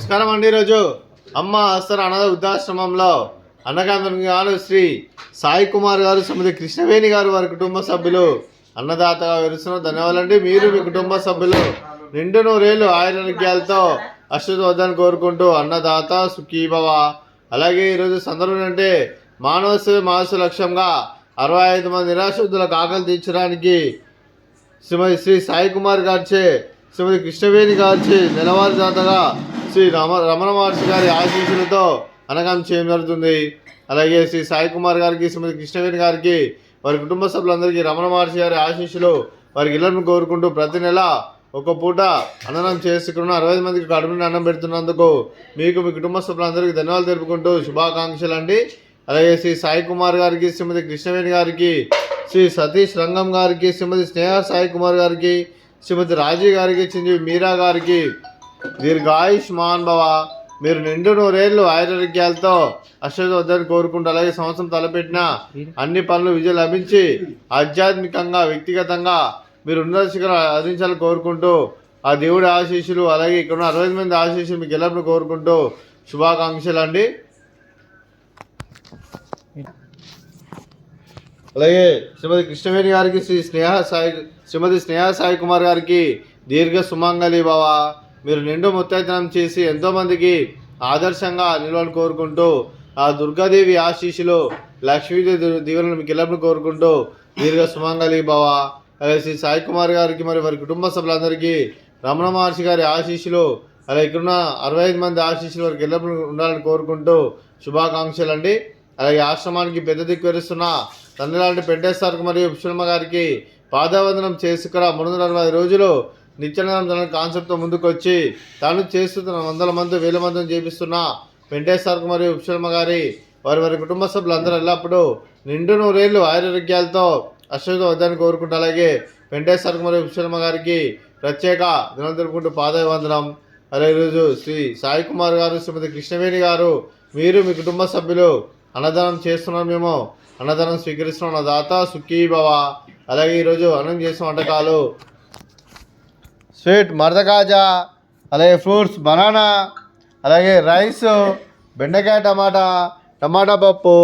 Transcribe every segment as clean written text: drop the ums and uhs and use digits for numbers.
నమస్కారం అండి. ఈరోజు అమ్మ హస్తర అనాథ వృద్ధాశ్రమంలో అన్నగారు శ్రీ సాయి కుమార్ గారు, శ్రీమతి కృష్ణవేణి గారు, వారి కుటుంబ సభ్యులు అన్నదాతగా విరుస్తున్నారు. ధన్యవాదాలండి. మీరు మీ కుటుంబ సభ్యులు నిండు నూరేళ్ళు ఆయురారోగ్యాలతో అష్టవద్దని కోరుకుంటూ అన్నదాత సుఖీభవ. అలాగే ఈరోజు సందర్భం అంటే మానవ సేవ మానవ లక్ష్యంగా 65 మంది నిరాశ్రద్ధులకు ఆకలి తీర్చడానికి శ్రీమతి శ్రీ సాయి కుమార్ గారిచే, శ్రీమతి కృష్ణవేణి గారిచే నెలవారీదాతగా శ్రీ రమణ మహర్షి గారి ఆశీస్సులతో అనగానం చేయడం జరుగుతుంది. అలాగే శ్రీ సాయి కుమార్ గారికి, శ్రీమతి కృష్ణవేణి గారికి, వారి కుటుంబ సభ్యులందరికీ రమణ మహర్షి గారి ఆశీస్సులు వారికి ఇళ్లను కోరుకుంటూ ప్రతి నెల ఒక పూట అన్నదానం చేసుకున్న 60 మందికి కడుపుని అన్నం పెడుతున్నందుకు మీకు మీ కుటుంబ సభ్యులందరికీ ధన్యవాదాలు తెలుపుకుంటూ శుభాకాంక్షలు అండి. అలాగే శ్రీ సాయి కుమార్ గారికి, శ్రీమతి కృష్ణవేణి గారికి, శ్రీ సతీష్ రంగం గారికి, శ్రీమతి స్నేహ సాయి కుమార్ గారికి, శ్రీమతి రాజీ గారికి, చిరంజీవి మీరా గారికి దీర్ఘాయుష్మాన్ భవ. మీరు నిండు నూరేళ్ళు ఆయురారోగ్యాలతో అష్టవద్దని కోరుకుంటూ, అలాగే సంవత్సరం తలపెట్టిన అన్ని పనులు విజయం లభించి ఆధ్యాత్మికంగా వ్యక్తిగతంగా మీరు ఉన్నత శిఖరం అందించాలని కోరుకుంటూ ఆ దేవుడి ఆశీస్సులు, అలాగే ఇక్కడ ఉన్న 60 మంది ఆశీస్సులు మీకు ఎల్లప్పుడూ కోరుకుంటూ శుభాకాంక్షలు అండి. అలాగే శ్రీమతి కృష్ణవేణి గారికి, శ్రీమతి స్నేహ సాయి కుమార్ గారికి దీర్ఘ సుమంగళి భవ. మీరు నిండు ముత్తైతనం చేసి ఎంతోమందికి ఆదర్శంగా నిలవాలని కోరుకుంటూ ఆ దుర్గాదేవి ఆశీస్సులు, లక్ష్మీదేవి దీవెనలు మీకు ఎల్లప్పుడూ కోరుకుంటూ దీర్ఘ సుమంగళి భవ. అలాగే శ్రీ సాయి కుమార్ గారికి మరియు వారి కుటుంబ సభ్యులందరికీ రమణ మహర్షి గారి ఆశీస్సులు, అలాగే ఇక్కడున్న 65 మంది ఆశీస్సులు వారికి ఎల్లప్పుడూ ఉండాలని కోరుకుంటూ శుభాకాంక్షలు అండి. అలాగే ఆశ్రమానికి పెద్ద దిక్కు వెరుస్తున్న తండ్రి లాంటి పెంటేశ్వరకు మరియు పుష్పమ్మ గారికి పాదవందనం చేసుకురా 360 రోజులు నిత్యానందం కాన్సెప్ట్తో ముందుకు వచ్చి తాను చేస్తున్న 100 మంది 1000 మందిని చేపిస్తున్న పెంటేశ్వరకు మరియు పుష్పమ్మ గారి వారి కుటుంబ సభ్యులందరూ ఎల్లప్పుడూ నిండు నూరేళ్ళు ఆయురారోగ్యాలతో అష్టవద్దని కోరుకుంటూ, అలాగే వెంకటేశ్వరకు మరియు పుష్పమ్మ గారికి ప్రత్యేక దినం తెలుపుకుంటూ పాదవందనం. అలాగే ఈరోజు శ్రీ సాయి కుమార్ గారు, శ్రీమతి కృష్ణవేణి గారు, మీరు మీ కుటుంబ సభ్యులు అన్నదానం చేస్తున్నాం, మేము అన్నదానం స్వీకరిస్తున్నాం. అన్నదాత సుఖీభవ. అలాగే ఈరోజు అన్నం చేసిన వంటకాలు స్వీట్ మరదకాజా, అలాగే ఫ్రూట్స్ బనానా, అలాగే రైస్, బెండకాయ టమాటా పప్పు,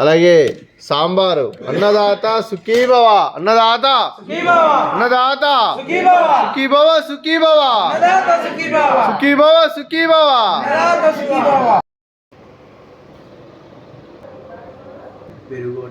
అలాగే సాంబారు. అన్నదాత సుఖీభవ. అన్నదాత అన్నదాత సుఖీభవ సుఖీభవ సుఖీభవ సుఖీభవ. పెరుగు